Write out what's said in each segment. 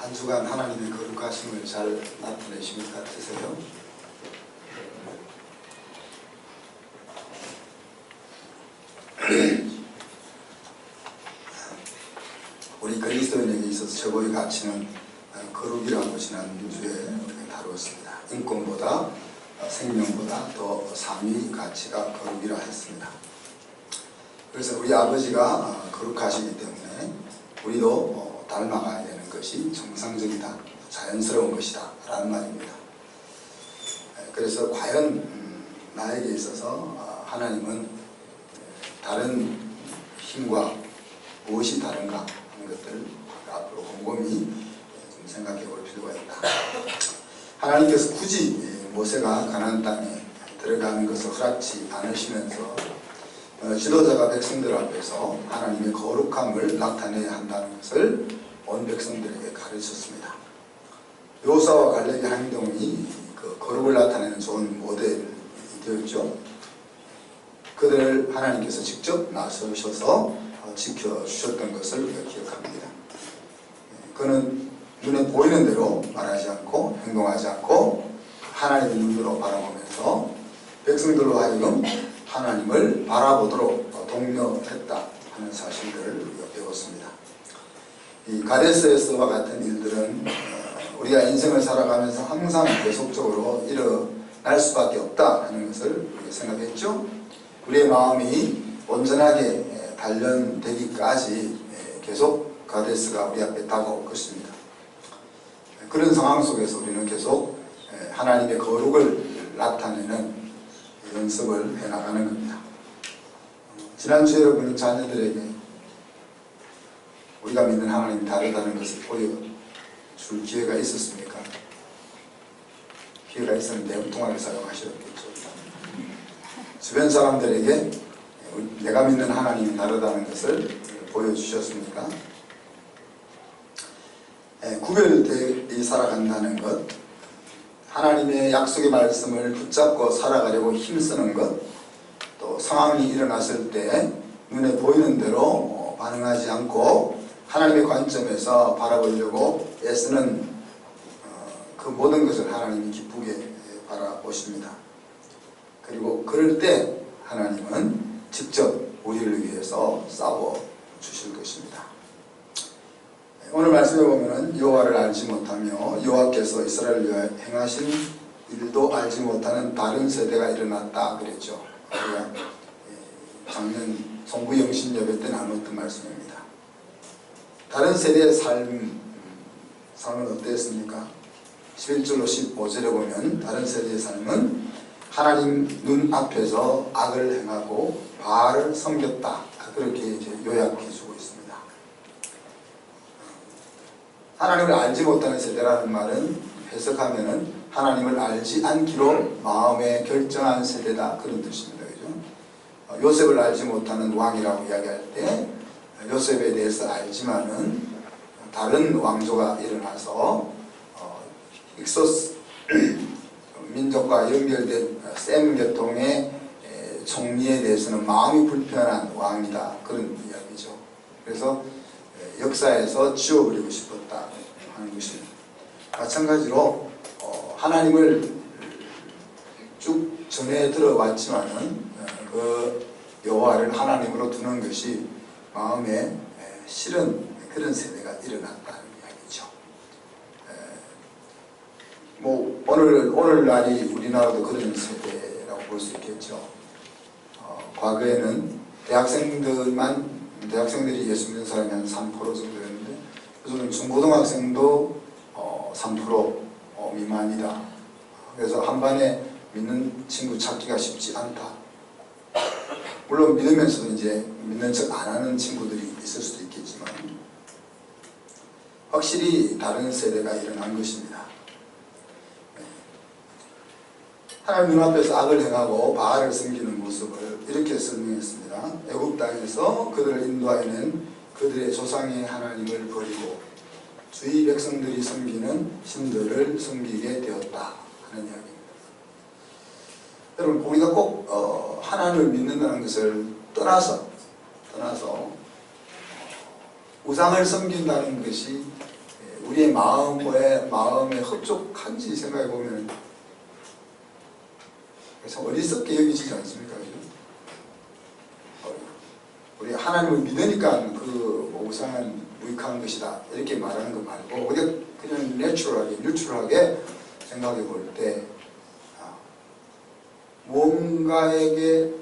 한 주간 하나님의 거룩하심을 잘 나타내신 것 같으세요? 우리 그리스도인에게 있어서 최고의 가치는 거룩이라고 지난주에 우리가 다루었습니다. 인권보다 생명보다 더 상위 가치가 거룩이라 했습니다. 그래서 우리 아버지가 거룩하시기 때문에 우리도 닮아가야 되는 것이 정상적이다, 자연스러운 것이다 라는 말입니다. 그래서 과연 나에게 있어서 하나님은 다른 힘과 무엇이 다른가 하는 것들 앞으로 곰곰이 좀 생각해 볼 필요가 있다. 하나님께서 굳이 모세가 가나안 땅에 들어가는 것을 허락지 않으시면서 지도자가 백성들 앞에서 하나님의 거룩함을 나타내야 한다는 것을 온 백성들에게 가르쳤습니다. 요사와 갈렙의 행동이 그 거룩을 나타내는 좋은 모델이 되었죠. 그들을 하나님께서 직접 나서셔서 지켜주셨던 것을 우리가 기억합니다. 그는 눈에 보이는 대로 말하지 않고 행동하지 않고 하나님의 눈으로 바라보면서 백성들로 하여금 하나님을 바라보도록 독려했다 하는 사실들을 우리가 배웠습니다. 이 가데스에서와 같은 일들은 우리가 인생을 살아가면서 항상 계속적으로 일어날 수밖에 없다 하는 것을 우리가 생각했죠. 우리의 마음이 온전하게 단련되기까지 계속 가데스가 우리 앞에 다가올 것입니다. 그런 상황 속에서 우리는 계속 하나님의 거룩을 나타내는 연습을 해나가는 겁니다. 지난주에 여러분 자녀들에게 우리가 믿는 하나님이 다르다는 것을 보여줄 기회가 있었습니까? 기회가 있었는데 엉뚱하게 사용하셨겠죠. 주변 사람들에게 내가 믿는 하나님이 다르다는 것을 보여주셨습니까? 구별되어 살아간다는 것, 하나님의 약속의 말씀을 붙잡고 살아가려고 힘쓰는 것, 또 상황이 일어났을 때 눈에 보이는 대로 반응하지 않고 하나님의 관점에서 바라보려고 애쓰는 그 모든 것을 하나님이 기쁘게 바라보십니다. 그리고 그럴 때 하나님은 직접 우리를 위해서 싸워 주실 것입니다. 오늘 말씀에 보면은 여호와를 알지 못하며 여호와께서 이스라엘을 위하여 행하신 일도 알지 못하는 다른 세대가 일어났다 그랬죠. 우리가 작년 송구영신 예배 때 나눴던 말씀입니다. 다른 세대의 삶은 어땠습니까? 11절로 15절에 보면 다른 세대의 삶은 하나님 눈앞에서 악을 행하고 바알을 섬겼다, 그렇게 이제 요약해 주고 있습니다. 하나님을 알지 못하는 세대라는 말은 해석하면은 하나님을 알지 않기로 마음에 결정한 세대다, 그런 뜻입니다. 그죠? 요셉을 알지 못하는 왕이라고 이야기할 때 요셉에 대해서 알지만은 다른 왕조가 일어나서 힉소스 민족과 연결된 셈 계통의 총리에 대해서는 마음이 불편한 왕이다, 그런 이야기죠. 그래서 역사에서 지워버리고 싶었다 하는 것입니다. 마찬가지로 하나님을 쭉 전해 들어왔지만은 그 여호와를 하나님으로 두는 것이 마음에 싫은 그런 세대가 일어났다는 이야기죠. 뭐 오늘날이 우리나라도 그런 세대라고 볼 수 있겠죠. 과거에는 대학생들이 예수 믿는 사람이 한 3% 정도였는데 요즘은 중고등학생도 3% 미만이다. 그래서 한 반에 믿는 친구 찾기가 쉽지 않다. 물론 믿으면서도 이제 믿는 척 안 하는 친구들이 있을 수도 있겠지만 확실히 다른 세대가 일어난 것입니다. 하나님 눈앞에서 악을 행하고 바알을 섬기는 모습을 이렇게 설명했습니다. 애굽 땅에서 그들을 인도하여낸 그들의 조상의 하나님을 버리고 주의 백성들이 섬기는 신들을 섬기게 되었다 하는 이야기입니다. 여러분, 우리가 꼭 하나님을 믿는다는 것을 떠나서 우상을 섬긴다는 것이 우리의 마음에 흡족한지 생각해 보면 참 어리석게 여기지지 않습니까? 그죠? 우리 하나님을 믿으니까 그 우상은 무익한 것이다 이렇게 말하는 거 말고 우리가 그냥 뉴트럴하게 생각해 볼 때 무언가에게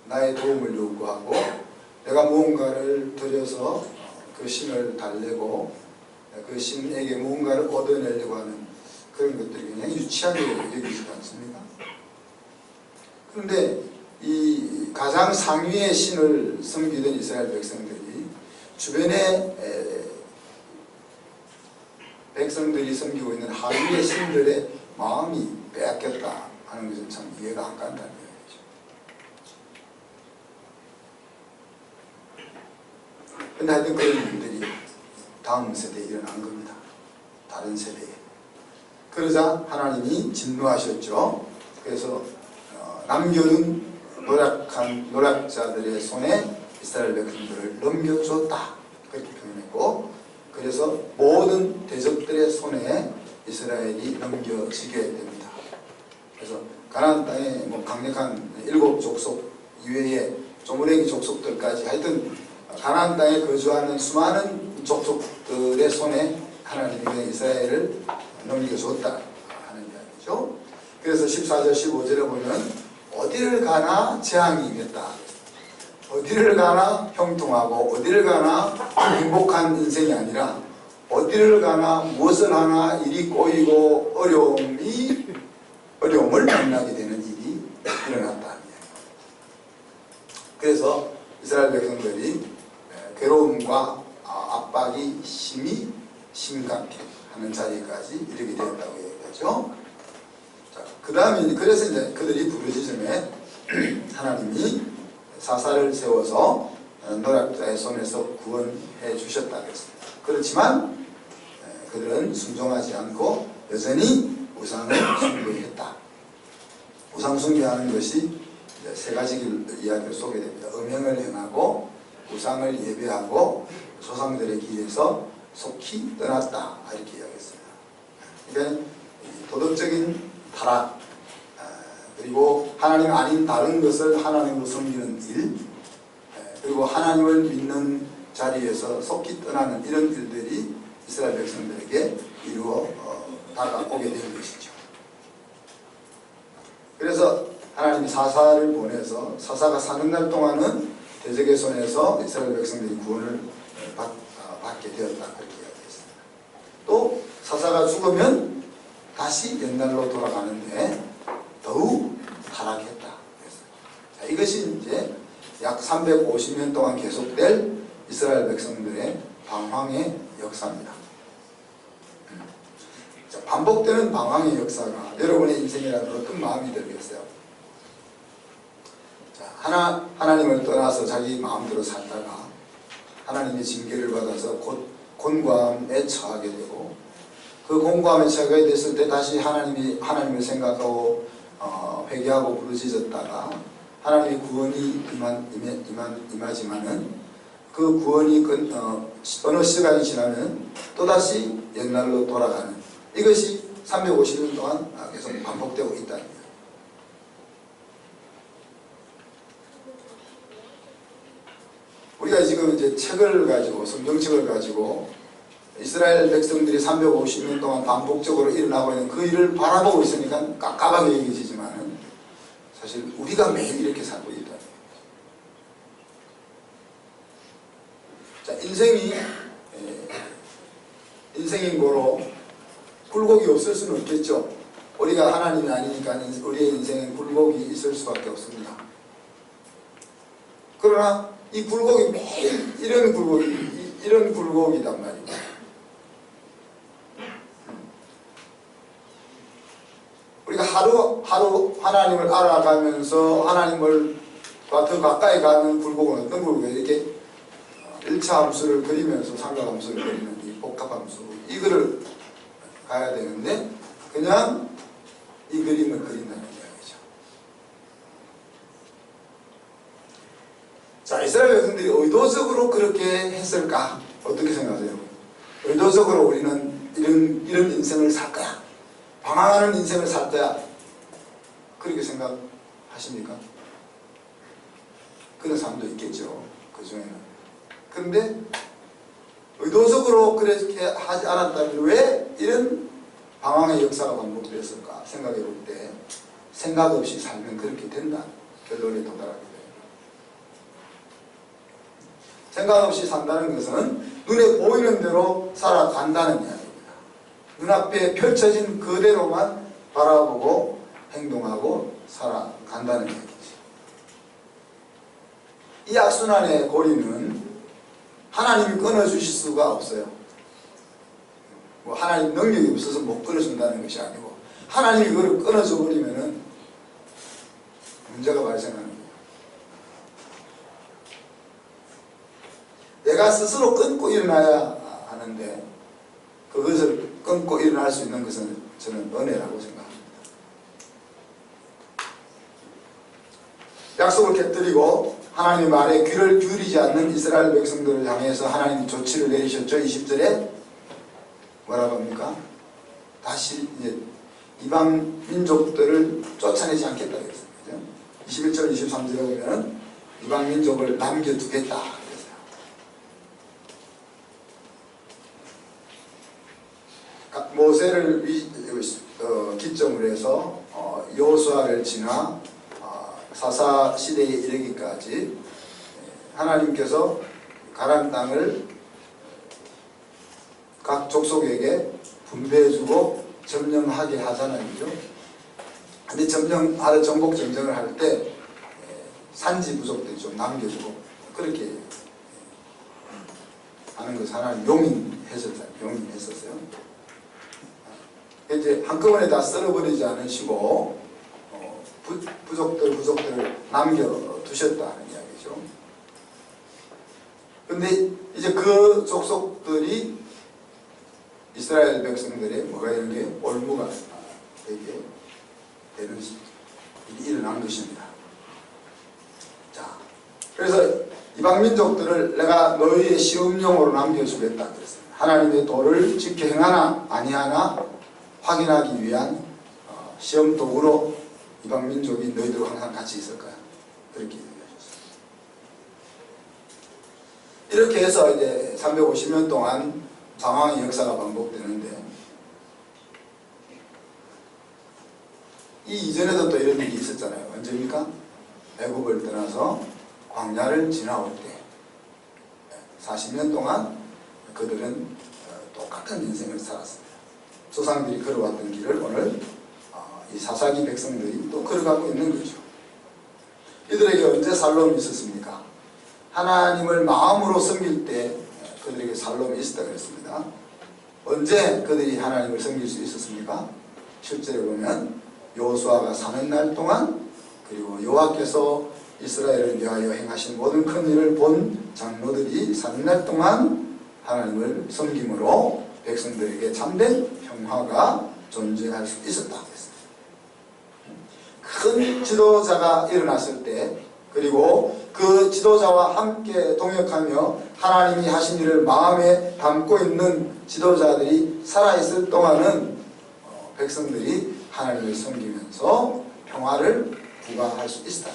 나의 도움을 요구하고 내가 무언가를 들여서 그 신을 달래고 그 신에게 무언가를 얻어내려고 하는 그런 것들이 굉장히 유치하게 여기지 않습니까? 그런데 이 가장 상위의 신을 섬기던 이스라엘 백성들이 주변에 백성들이 섬기고 있는 하위의 신들의 마음이 빼앗겼다 하는 것은 참 이해가 안 간다는 얘기죠. 그런데 하여튼 그런 일들이 다음 세대에 일어난 겁니다. 다른 세대에. 그러자 하나님이 진노하셨죠. 그래서 남겨둔 노략자들의 손에 이스라엘 백성들을 넘겨줬다 그렇게 표현했고, 그래서 모든 대적들의 손에 이스라엘이 넘겨지게 됩니다. 그래서 가나안 땅에 뭐 강력한 7족속 이외에 조무래기 족속들까지 하여튼 가나안 땅에 거주하는 수많은 족속들의 손에 하나님이 이스라엘을 넘겨줬다 하는 이야기죠. 그래서 14절 15절에 보면 어디를 가나 재앙이 임했다. 어디를 가나 형통하고 어디를 가나 행복한 인생이 아니라 어디를 가나 무엇을 하나 일이 꼬이고 어려움을 만나게 되는 일이 일어났다. 그래서 이스라엘 백성들이 괴로움과 압박이 심각해 하는 자리까지 이르게 되었다고 얘기하죠. 그 다음에 그래서 이제 그들이 부르짖기 전에 하나님이 사사를 세워서 노략자의 손에서 구원해 주셨다 그랬습니다. 그렇지만 그들은 순종하지 않고 여전히 우상을 숭배했다. 우상 숭배하는 것이 세 가지 이야기를 소개됩니다. 음행을 행하고 우상을 예배하고 조상들의 길에서 속히 떠났다 이렇게 이야기했습니다. 그러니까 도덕적인 타락, 그리고 하나님 아닌 다른 것을 하나님으로 섬기는 일, 그리고 하나님을 믿는 자리에서 속히 떠나는 이런 일들이 이스라엘 백성들에게 이루어 다가오게 된 것이죠. 그래서 하나님이 사사를 보내서 사사가 사는 날 동안은 대적의 손에서 이스라엘 백성들이 구원을 받게 되었다 그렇게 이야기했습니다. 또 사사가 죽으면 다시 옛날로 돌아가는데 더욱 타락했다. 자, 이것이 이제 약 350년 동안 계속될 이스라엘 백성들의 방황의 역사입니다. 자, 반복되는 방황의 역사가 여러분의 인생이라면 어떤 마음이 들겠어요? 자, 하나님을 떠나서 자기 마음대로 살다가 하나님의 징계를 받아서 곧 곤고함에 처하게 되고, 그 곤고함에 처하게 됐을 때 다시 하나님을 생각하고 회개하고 부르짖었다가 하나님의 구원이 임하지만은 그 구원이 어느 시간이 지나면 또다시 옛날로 돌아가는, 이것이 350년 동안 계속 반복되고 있다는 거예요. 우리가 지금 이제 책을 가지고, 성경책을 가지고 이스라엘 백성들이 350년 동안 반복적으로 일어나고 있는 그 일을 바라보고 있으니까 깝깝하게 여겨지지만은 사실 우리가 매일 이렇게 살고 있다. 자, 인생인 거로 굴곡이 없을 수는 없겠죠. 우리가 하나님이 아니니까 우리의 인생엔 굴곡이 있을 수밖에 없습니다. 그러나 이 굴곡이 매일 이런 굴곡이단 말이에요. 우리가 하루 하나님을 알아가면서 하나님과 더 가까이 가는 굴곡은 어떤 굴곡이에요? 이렇게 1차 함수를 그리면서 삼각함수를 그리는 이 복합함수, 이거를 가야 되는데 그냥 이 그림을 그린다는 이야기죠. 자, 이스라엘 백성들이 의도적으로 그렇게 했을까? 어떻게 생각하세요? 의도적으로 우리는 이런 인생을 살 거야, 방황하는 인생을 살 거야, 그렇게 생각하십니까? 그런 사람도 있겠죠, 그 중에는. 그런데 의도적으로 그렇게 하지 않았다면 왜 이런 방황의 역사가 반복되었을까 생각해 볼 때, 생각 없이 살면 그렇게 된다 결론에 도달하게 돼요. 생각 없이 산다는 것은 눈에 보이는 대로 살아간다는 이야기입니다. 눈앞에 펼쳐진 그대로만 바라보고 행동하고 살아간다는 이야기죠. 이 악순환의 고리는 하나님이 끊어주실 수가 없어요. 뭐 하나님 능력이 없어서 못 끊어준다는 것이 아니고, 하나님이 그걸 끊어줘 버리면은 문제가 발생하는 거예요. 내가 스스로 끊고 일어나야 하는데, 그것을 끊고 일어날 수 있는 것은 저는 은혜라고 생각합니다. 약속을 깨뜨리고 하나님의 말에 귀를 기울이지 않는 이스라엘 백성들을 향해서 하나님이 조치를 내리셨죠. 20절에 뭐라고 합니까? 다시 이제 이방 민족들을 쫓아내지 않겠다 그랬어요. 21절 23절에 보면 이방 민족을 남겨두겠다 그랬어요. 모세를 기점으로 해서 여호수아를 지나 사사 시대에 이르기까지 하나님께서 가나안 땅을 각 족속에게 분배해주고 점령하게 하잖아요, 그죠? 근데 정복 점령을 할 때 산지 부족들이 좀 남겨주고 그렇게 하는 것을 하나님 용인했었어요. 이제 한꺼번에 다 썰어버리지 않으시고 부족들을 남겨두셨다는 이야기죠. 근데 이제 그 족속들이 이스라엘 백성들의 뭐가 이런 게 올무가 되게 되는 일이 일어난 것입니다. 자, 그래서 이방 민족들을 내가 너희의 시험용으로 남겨주겠다 그랬어요. 하나님의 도를 지켜 행하나 아니하나 확인하기 위한 시험 도구로 이방 민족이 너희들과 항상 같이 있을 거야. 그렇게 얘기하셨어요. 이렇게 해서 이제 350년 동안 방황의 역사가 반복되는데, 이 이전에도 또 이런 일이 있었잖아요. 언제입니까? 애굽을 떠나서 광야를 지나올 때 40년 동안 그들은 똑같은 인생을 살았습니다. 조상들이 걸어왔던 길을 오늘 이 사사기 백성들이 또 걸어가고 있는 거죠. 이들에게 언제 살롬이 있었습니까? 하나님을 마음으로 섬길 때 그들에게 살롬이 있었다 그랬습니다. 언제 그들이 하나님을 섬길 수 있었습니까? 실제로 보면 여호수아가 사는 날 동안, 그리고 여호와께서 이스라엘을 위하여 행하신 모든 큰 일을 본 장로들이 사는 날 동안 하나님을 섬김으로 백성들에게 참된 평화가 존재할 수 있었다 그랬습니다. 큰 지도자가 일어났을 때, 그리고 그 지도자와 함께 동역하며 하나님이 하신 일을 마음에 담고 있는 지도자들이 살아있을 동안은 백성들이 하나님을 섬기면서 평화를 부과할 수 있다.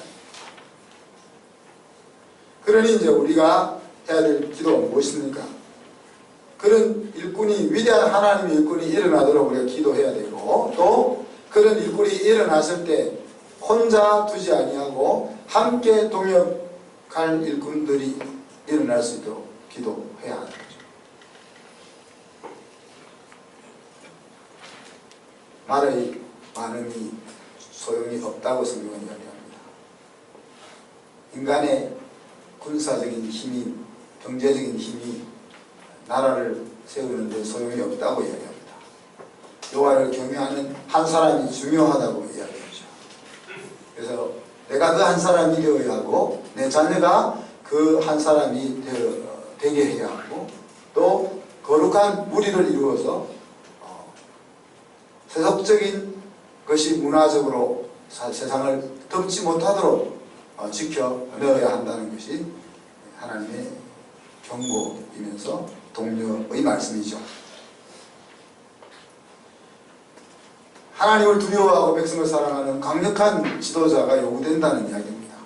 그러니 이제 우리가 해야 될 기도는 무엇입니까? 그런 일꾼이, 위대한 하나님의 일꾼이 일어나도록 우리가 기도해야 되고, 또 그런 일꾼이 일어났을 때 혼자 두지 아니하고 함께 동역할 일꾼들이 일어날 수 있도록 기도해야 하는 거죠. 말의 많음이 소용이 없다고 성경은 이야기합니다. 인간의 군사적인 힘이, 경제적인 힘이 나라를 세우는 데 소용이 없다고 이야기합니다. 여호와를 경외하는 한 사람이 중요하다고 이야기합니다. 그래서 내가 그 한 사람이 되어야 하고, 내 자녀가 그 한 사람이 되게 해야 하고, 또 거룩한 무리를 이루어서 세속적인 것이 문화적으로 세상을 덮지 못하도록 지켜 넣어야 한다는 것이 하나님의 경고이면서 동료의 말씀이죠. 하나님을 두려워하고 백성을 사랑하는 강력한 지도자가 요구된다는 이야기입니다.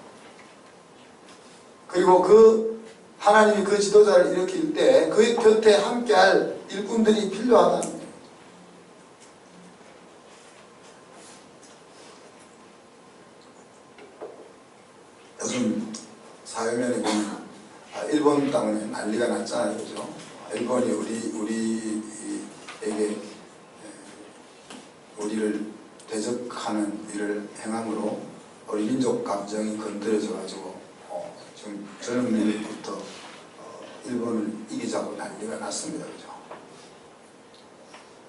그리고 하나님이 그 지도자를 일으킬 때 그의 곁에 함께할 일꾼들이 필요하다는 거예요. 요즘 사회면에 보면 일본 때문에 난리가 났잖아요. 그죠? 일본이 우리를 대적하는 일을 행함으로 우리 민족 감정이 건드려져 가지고 지금 저녁 내일부터 일본을 이기자고 난리가 났습니다. 그죠?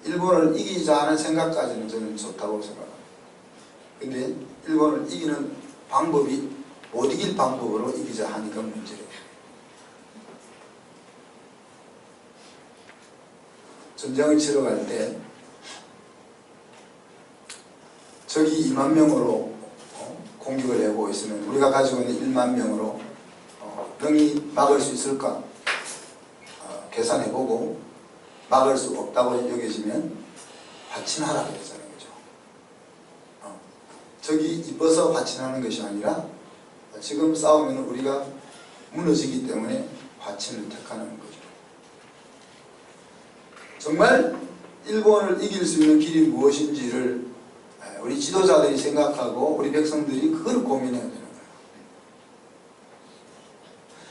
일본을 이기자는 생각까지는 저는 좋다고 생각합니다. 근데 일본을 이기는 방법이 못 이길 방법으로 이기자 하니까 문제예요. 전쟁을 치러 갈 때 적이 2만 명으로 공격을 해오고 있으면 우리가 가지고 있는 1만 명으로 능히 막을 수 있을까 계산해보고 막을 수 없다고 여겨지면 화친하라 그랬잖아요. 그죠? 적이 이뻐서 화친하는 것이 아니라 지금 싸우면 우리가 무너지기 때문에 화친을 택하는 거죠. 정말 일본을 이길 수 있는 길이 무엇인지를 우리 지도자들이 생각하고 우리 백성들이 그걸 고민해야 되는 거예요.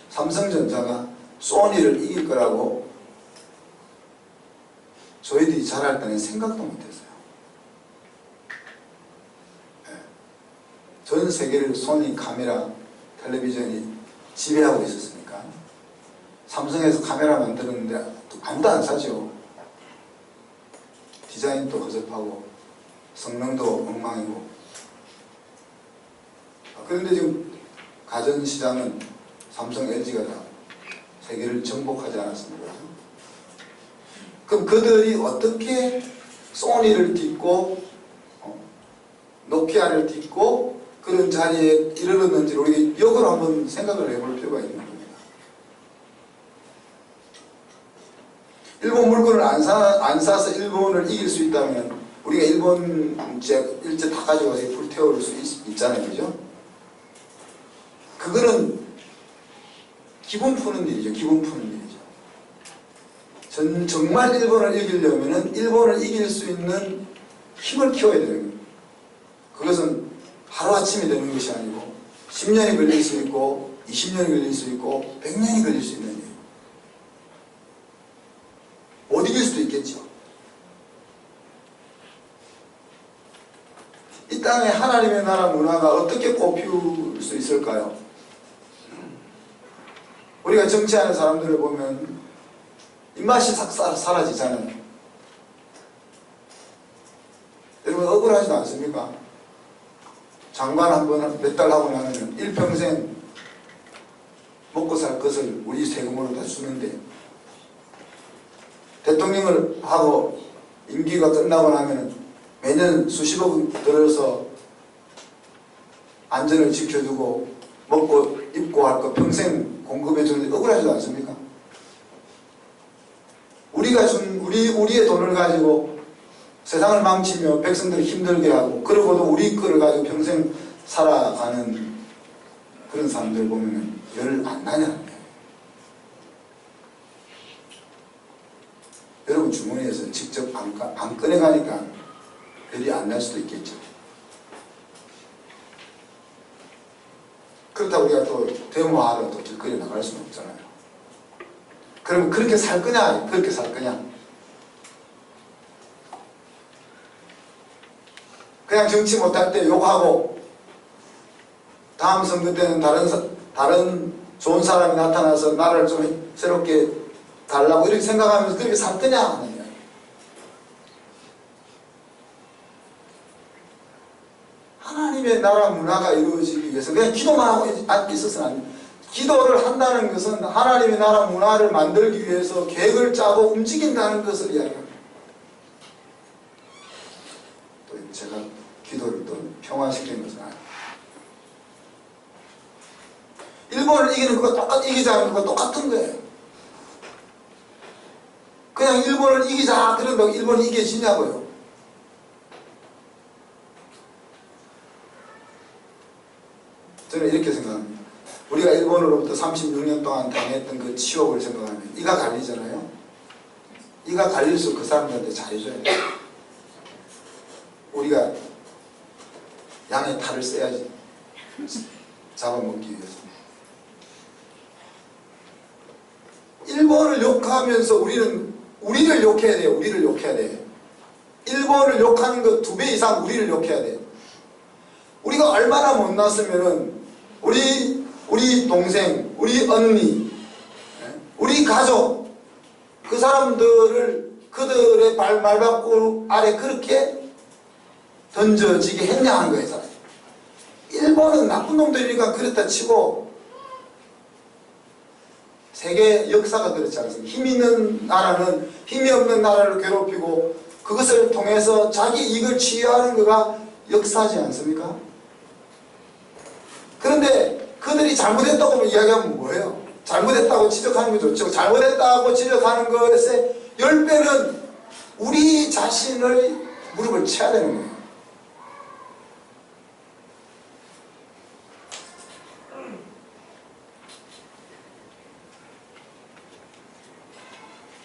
삼성전자가 소니를 이길 거라고 저희들이 잘할 때는 생각도 못했어요. 전 세계를 소니 카메라, 텔레비전이 지배하고 있었으니까 삼성에서 카메라 만들었는데 아무도 안 사죠. 디자인도 허접하고 성능도 엉망이고. 그런데 지금 가전시장은 삼성, LG가 다 세계를 정복하지 않았습니까? 그럼 그들이 어떻게 소니를 딛고 노키아를 딛고 그런 자리에 이르렀는지 우리 역으로 한번 생각을 해볼 필요가 있는 겁니다. 일본 물건을 안 사서 일본을 이길 수 있다면 우리가 일본 일제 다 가져가서 불태울 수 있잖아요. 그죠? 그거는 기분 푸는 일이죠. 기분 푸는 일이죠. 정말 일본을 이기려면 일본을 이길 수 있는 힘을 키워야 되는 거예요. 그것은 하루아침에 되는 것이 아니고 10년이 걸릴 수 있고 20년이 걸릴 수 있고 100년이 걸릴 수 있는 일이에요. 못 이길 수도 있겠죠. 이 땅에 하나님의 나라 문화가 어떻게 꽃피울 수 있을까요? 우리가 정치하는 사람들을 보면 입맛이 싹 사라지잖아요. 여러분 억울하지도 않습니까? 장관 한 번 몇 달 하고 나면 일평생 먹고 살 것을 우리 세금으로 다 주는데 대통령을 하고 임기가 끝나고 나면 매년 수십억 들어서 안전을 지켜주고 먹고 입고 할 거 평생 공급해 주는데 억울하지도 않습니까? 우리가 준 우리의 돈을 가지고 세상을 망치며 백성들을 힘들게 하고 그러고도 우리 거를 가지고 평생 살아가는 그런 사람들 보면 열 안 나냐는 거예요. 여러분 주머니에서 직접 안 꺼내가니까 열이 안 날 수도 있겠죠. 그렇다고 우리가 또 데모하러 또 길거리에 나갈 수는 없잖아요. 그러면 그렇게 살 거냐? 그렇게 살 거냐? 그냥 정치 못할 때 욕하고 다음 선거 때는 다른 좋은 사람이 나타나서 나를 좀 새롭게 달라고 이렇게 생각하면서 그렇게 살 거냐 하는 거예요. 하나님의 나라 문화가 이루어지기 위해서 그냥 기도만 하고 있어서는 안 돼요. 기도를 한다는 것은 하나님의 나라 문화를 만들기 위해서 계획을 짜고 움직인다는 것을 이야기합니다. 또 제가 기도를 또 평화시키는 것은 아니에요. 일본을 이기는 것과 이기지 않는 것과 똑같은 거예요. 그냥 일본을 이기자 그런다고 일본이 이겨지냐고요. 저는 이렇게 생각합니다. 우리가 일본으로부터 36년 동안 당했던 그 치욕을 생각하면 이가 갈리잖아요. 이가 갈릴수록 그 사람들한테 잘해줘야 돼요. 우리가 양의 탈을 써야지. 잡아먹기 위해서. 일본을 욕하면서 우리를 욕해야 돼요. 우리를 욕해야 돼요. 일본을 욕하는 것 2배 이상 우리를 욕해야 돼요. 우리가 얼마나 못났으면은 우리 동생, 우리 언니, 우리 가족, 그 사람들을 그들의 말받고 아래 그렇게 던져지게 했냐 하는 거예요. 일본은 나쁜 놈들이니까 그렇다 치고 세계 역사가 그렇지 않습니까? 힘 있는 나라는 힘이 없는 나라를 괴롭히고 그것을 통해서 자기 이익을 취하는 거가 역사지 않습니까? 그런데 그들이 잘못했다고 이야기하면 뭐예요? 잘못했다고 지적하는 게 좋죠. 잘못했다고 지적하는 것에 10배는 우리 자신의 무릎을 쳐야 되는 거예요.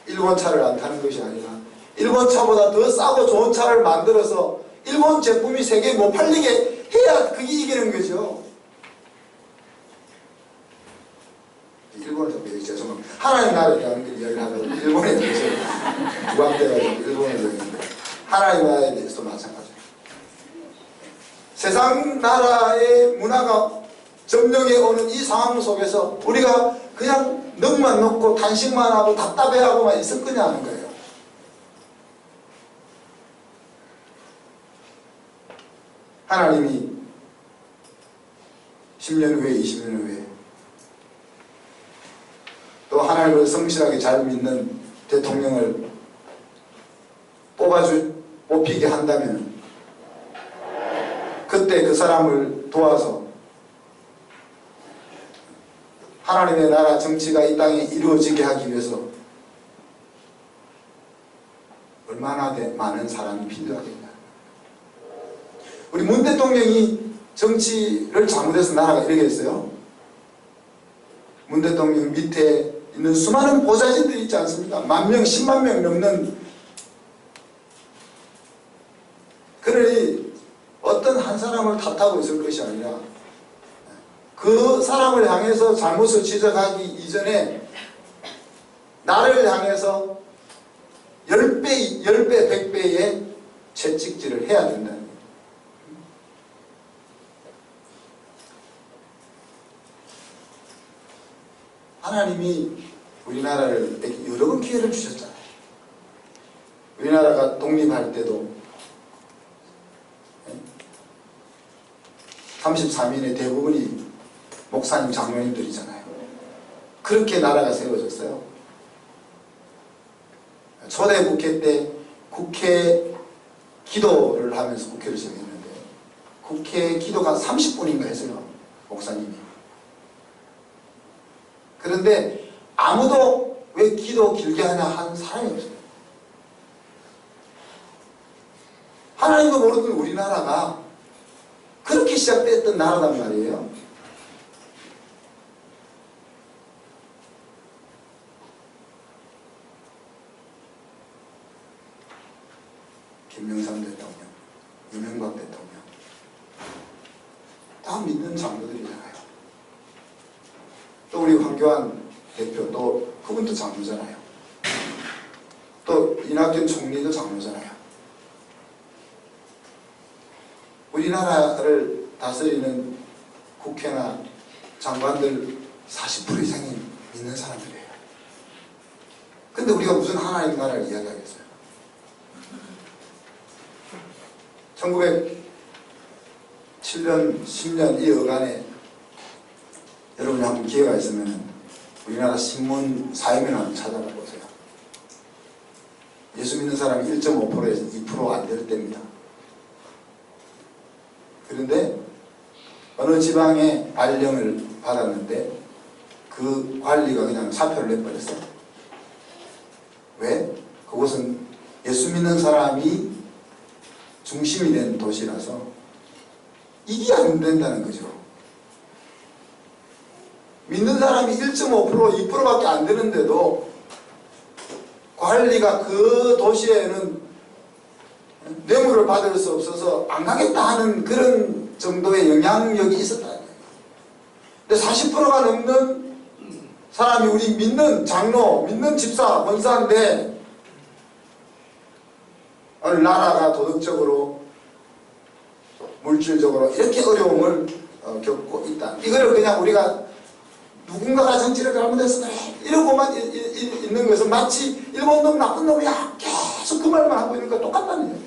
일본 차를 안 타는 것이 아니라 일본 차보다 더 싸고 좋은 차를 만들어서 일본 제품이 세계에 못 팔리게 해야 그게 이기는 거죠. 일본에서 매우 죄송합니다. 하나님 나라에 대한 이야기를 하다가 일본에 대해서 부각돼가지고 일본에 대해서 하나님 나라에 대해서도 마찬가지예요. 세상 나라의 문화가 점령해 오는 이 상황 속에서 우리가 그냥 넉만 놓고 단식만 하고 답답해하고만 있을 거냐 하는 거예요. 하나님이 10년 후에 20년 후에 또 하나님을 성실하게 잘 믿는 대통령을 뽑히게 한다면 그때 그 사람을 도와서 하나님의 나라 정치가 이 땅에 이루어지게 하기 위해서 얼마나 많은 사람이 필요하겠냐. 우리 문 대통령이 정치를 잘못해서 나라가 이렇게 됐어요. 문 대통령 밑에 있는 수많은 보좌진들이 있지 않습니까? 10,000명, 10만 명 넘는. 그러니 어떤 한 사람을 탓하고 있을 것이 아니라 그 사람을 향해서 잘못을 지적하기 이전에 나를 향해서 10배, 100배의 채찍질을 해야 된다는 거예요. 하나님이 우리나라를 여러 번 기회를 주셨잖아요. 우리나라가 독립할 때도 33인의 대부분이 목사님, 장로님들이잖아요. 그렇게 나라가 세워졌어요. 초대 국회 때 국회 기도를 하면서 국회를 정했는데 국회 기도가 30분인가 했어요. 목사님이. 그런데 아무도 왜 기도 길게 하냐 하는 사람이 없어요. 하나님도 모르는 우리나라가 그렇게 시작됐던 나라단 말이에요. 김영삼 대통령, 이명박 대통령 다 믿는 장로들이잖아요. 또 우리 황교안 대표, 또 그분도 장로잖아요. 또 이낙연 총리도 장로잖아요. 우리나라를 다스리는 국회나 장관들 40% 이상이 믿는 사람들이에요. 근데 우리가 무슨 하나님 나라를 이야기하겠어요? 1907년, 10년 이 어간에 여러분이 한번 기회가 있으면 우리나라 신문 사회면 한번 찾아봐 보세요. 예수 믿는 사람이 1.5%에서 2% 안 될 때입니다. 그런데 어느 지방에 발령을 받았는데 그 관리가 그냥 사표를 내버렸어요. 왜? 그곳은 예수 믿는 사람이 중심이 된 도시라서 이게 안 된다는 거죠. 믿는 사람이 1.5%, 2%밖에 안 되는데도 관리가 그 도시에는 뇌물을 받을 수 없어서 안 가겠다 하는 그런 정도의 영향력이 있었다는 거예요. 근데 40%가 넘는 사람이 우리 믿는 장로, 믿는 집사, 권사인데 어느 나라가 도덕적으로, 물질적으로 이렇게 어려움을 겪고 있다. 이거를 그냥 우리가 누군가가 정치를 잘못해서 그래 이러고만 있는 것은 마치 일본 놈 나쁜 놈이야 계속 그 말만 하고 있는 거 똑같다는 거예요.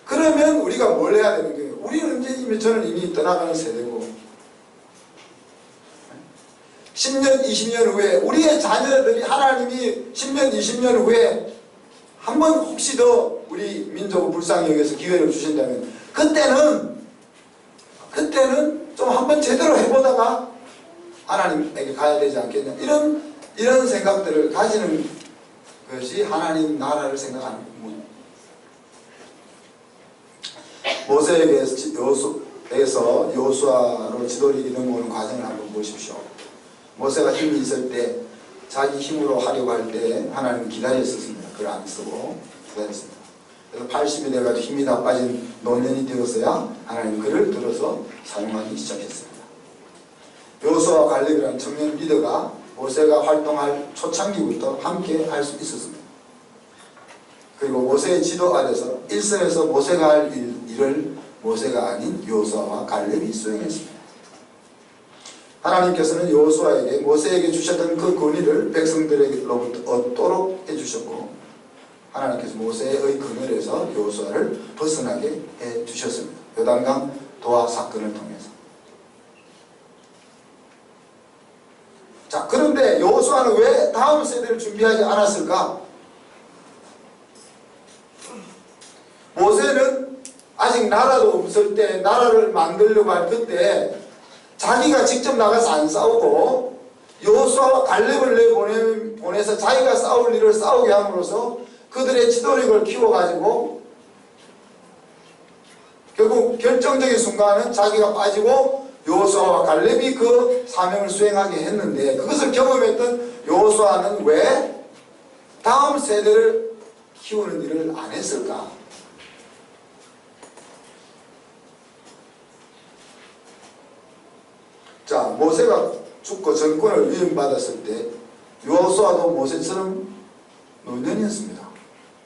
그러면 우리가 뭘 해야 되는 거예요? 우리는 이제 저는 이미 떠나가는 세대고 10년, 20년 후에 우리의 자녀들이 하나님이 10년, 20년 후에 한 번 혹시 더 우리 민족을 불쌍히 여기서 기회를 주신다면 그때는 좀 한번 제대로 해보다가 하나님에게 가야 되지 않겠냐, 이런 생각들을 가지는 것이 하나님 나라를 생각하는 문. 모세에게서 여호수아로 지도력이 넘어오는 과정을 한번 보십시오. 모세가 힘이 있을 때 자기 힘으로 하려고 할 때 하나님은 기다렸었습니다. 그걸 안 쓰고 기다렸습니다. 그래서 80이 돼가지고 힘이 다 빠진 노년이 되었어야 하나님 그를 들어서 사용하기 시작했습니다. 여호수아와 갈렙이라는 청년 리더가 모세가 활동할 초창기부터 함께 할 수 있었습니다. 그리고 모세의 지도 아래서 일선에서 모세가 할 일을 모세가 아닌 여호수아와 갈렙이 수행했습니다. 하나님께서는 여호수아에게 모세에게 주셨던 그 권위를 백성들로부터 얻도록 해주셨고 하나님께서 모세의 그늘에서 여호수아를 벗어나게 해주셨습니다. 요단강 도하 사건을 통해서. 자, 그런데 여호수아는 왜 다음 세대를 준비하지 않았을까? 모세는 아직 나라도 없을 때, 나라를 만들려고 할 그때 자기가 직접 나가서 안 싸우고 여호수아와 갈렙을 내보내서 자기가 싸울 일을 싸우게 함으로써 그들의 지도력을 키워가지고 결국 결정적인 순간은 자기가 빠지고 여호수아와 갈렙이 그 사명을 수행하게 했는데, 그것을 경험했던 여호수아는 왜 다음 세대를 키우는 일을 안 했을까? 자, 모세가 죽고 정권을 위임받았을 때 여호수아도 모세처럼 노년이었습니다.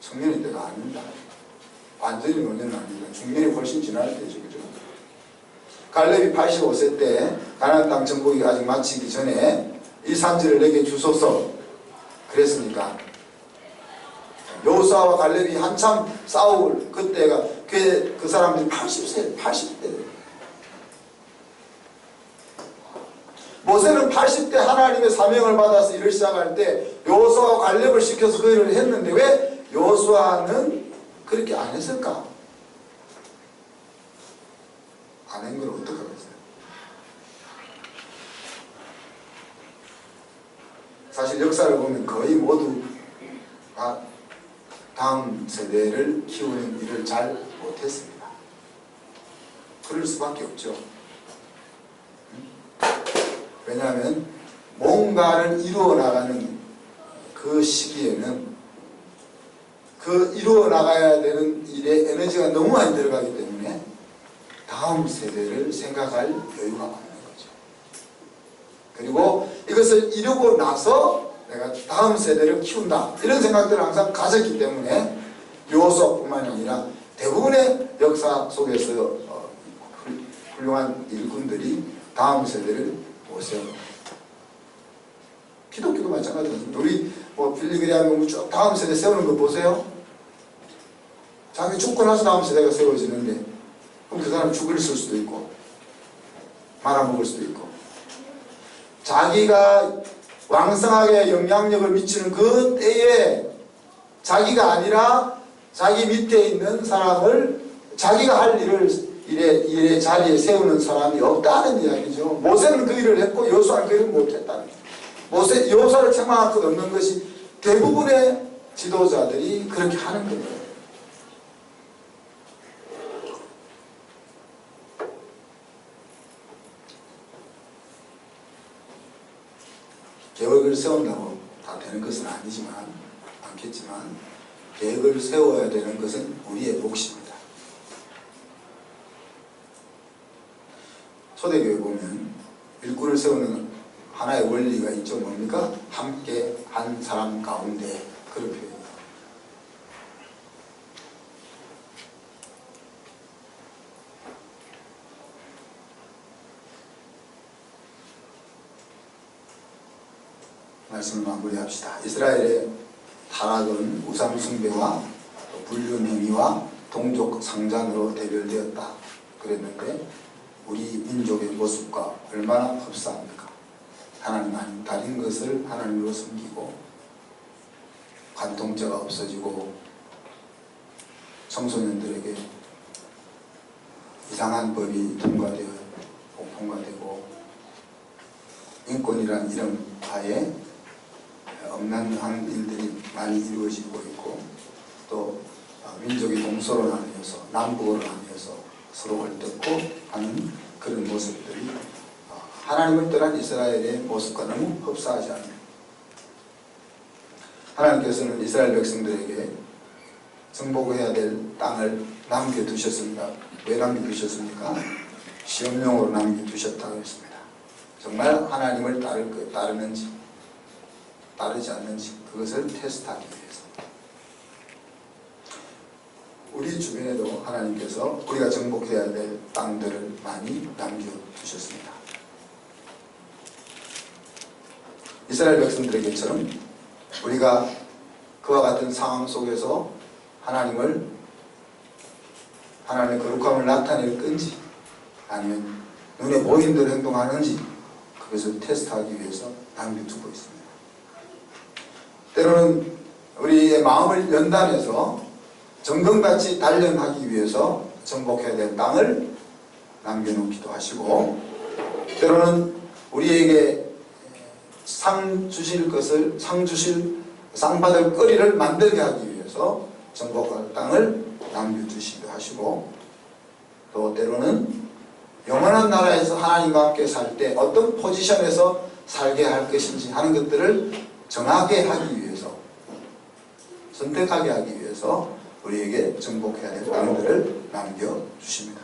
청년일 때가 아닙니다. 완전히 노년은 아닙니다. 중년이 훨씬 지날 때죠. 그죠? 갈렙이 85세 때 가나안 땅 정복이 아직 마치기 전에 이 산지를 내게 주소서 그랬으니까 여호수아와 갈렙이 한참 싸울 그때가 그 사람들이 80대. 모세는 80대 하나님의 사명을 받아서 일을 시작할 때 여호수아와 갈렙을 시켜서 그 일을 했는데 왜 여호수아는 그렇게 안 했을까? 안 한 걸 어떻게 하겠어요? 사실 역사를 보면 거의 모두가 다음 세대를 키우는 일을 잘 못했습니다. 그럴 수밖에 없죠. 왜냐하면 뭔가를 이루어 나가는 그 시기에는 그 이루어 나가야 되는 일에 에너지가 너무 많이 들어가기 때문에 다음 세대를 생각할 여유가 없는 거죠. 그리고 이것을 이루고 나서 내가 다음 세대를 키운다, 이런 생각들을 항상 가졌기 때문에 여호수아뿐만 아니라 대부분의 역사 속에서 훌륭한 일꾼들이 다음 세대를 보세요. 기독교도 마찬가지입니다. 우리 빌리그리아는 쭉 다음 세대 세우는 거 보세요. 자기 죽고 나서 다음 세대가 세워지는데, 그럼 그 사람 죽을 수도 있고 말아먹을 수도 있고, 자기가 왕성하게 영향력을 미치는 그 때에 자기가 아니라 자기 밑에 있는 사람을 자기가 할 일의 자리에 세우는 사람이 없다는 이야기죠. 모세는 그 일을 했고 여호수아는 그 일을 못했다는 거예요. 여호수아를 책망할 것 없는 것이 대부분의 지도자들이 그렇게 하는 거예요. 계획을 세운다고 다 되는 것은 않겠지만 계획을 세워야 되는 것은 우리의 몫입니다. 초대교회 보면 일꾼을 세우는 하나의 원리가 있죠. 뭡니까? 함께 한 사람 가운데, 그런 표현이에요. 말씀을 마무리합시다. 이스라엘의 타락은 우상 숭배와 불륜행위와 동족 상잔으로 대별되었다 그랬는데, 우리 민족의 모습과 얼마나 흡사합니까? 하나님 아닌 다른 것을 하나님으로 섬기고, 관통죄가 없어지고, 청소년들에게 이상한 법이 통과되고, 인권이란 이름 하에 엄난한 일들이 많이 이루어지고 있고, 또 민족이 동서로 나뉘어서, 남북으로 나뉘어서 서로 얼뜯고 하는 그런 모습들이 하나님을 떠난 이스라엘의 모습과 너무 흡사하지 않아요. 하나님께서는 이스라엘 백성들에게 정복해야 될 땅을 남겨두셨습니다. 왜 남겨두셨습니까? 시험용으로 남겨두셨다고 했습니다. 정말 하나님을 따르는지 따르지 않는지 그것을 테스트하기 위해서. 우리 주변에도 하나님께서 우리가 정복해야 될 땅들을 많이 남겨두셨습니다. 이스라엘 백성들에게처럼 우리가 그와 같은 상황 속에서 하나님의 거룩함을 나타낼 건지, 아니면 눈에 보이는 대로 행동하는지, 그것을 테스트하기 위해서 남겨두고 있습니다. 때로는 우리의 마음을 연단해서 정금같이 단련하기 위해서 정복해야 될 땅을 남겨놓기도 하시고, 때로는 우리에게 상 받을 거리를 만들게 하기 위해서 정복할 땅을 남겨주시기도 하시고, 또 때로는 영원한 나라에서 하나님과 함께 살 때 어떤 포지션에서 살게 할 것인지 하는 것들을 정하게 하기 위해서, 선택하게 하기 위해서 우리에게 정복해야 될 땅들을 남겨주십니다.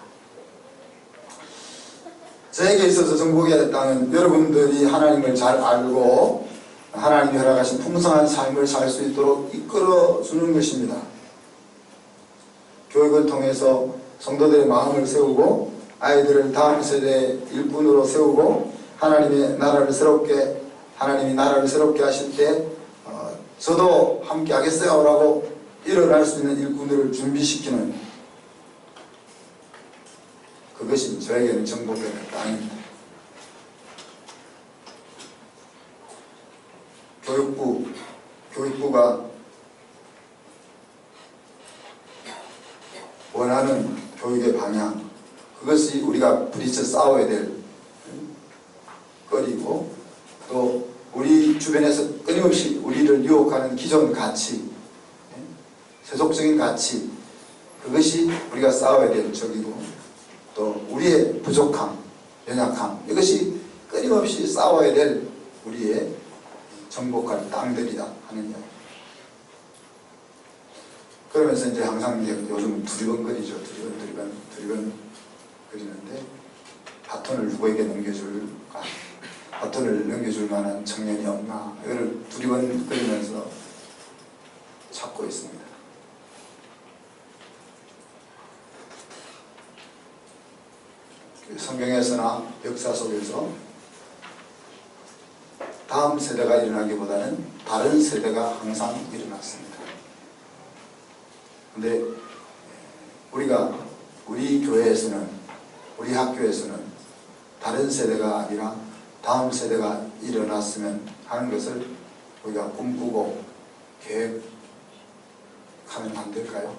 저에게 있어서 정복해야 될 땅은 여러분들이 하나님을 잘 알고 하나님이 허락하신 풍성한 삶을 살 수 있도록 이끌어주는 것입니다. 교육을 통해서 성도들의 마음을 세우고, 아이들을 다음 세대의 일꾼으로 세우고, 하나님이 나라를 새롭게 하실 때 저도 함께 하겠어요 라고 일어날 수 있는 일꾼들을 준비시키는, 그것이 저에게는 정복해야 될 땅입니다. 교육부가 원하는 교육의 방향, 그것이 우리가 부딪혀 싸워야 될 거리고, 또 우리 주변에서 끊임없이 우리를 유혹하는 기존 가치, 세속적인 가치, 그것이 우리가 싸워야 될 적이고, 또 우리의 부족함, 연약함, 이것이 끊임없이 싸워야 될 우리의 정복할 땅들이다 하는 이야기. 그러면서 이제 항상 요즘 두리번거리죠. 두리번거리는데, 바톤을 누구에게 넘겨줄까? 바톤을 넘겨줄 만한 청년이 없나? 이걸 두리번거리면서 찾고 있습니다. 성경에서나 역사 속에서 다음 세대가 일어나기보다는 다른 세대가 항상 일어났습니다. 근데 우리 교회에서는, 우리 학교에서는 다른 세대가 아니라 다음 세대가 일어났으면 하는 것을 우리가 꿈꾸고 계획하면 안 될까요?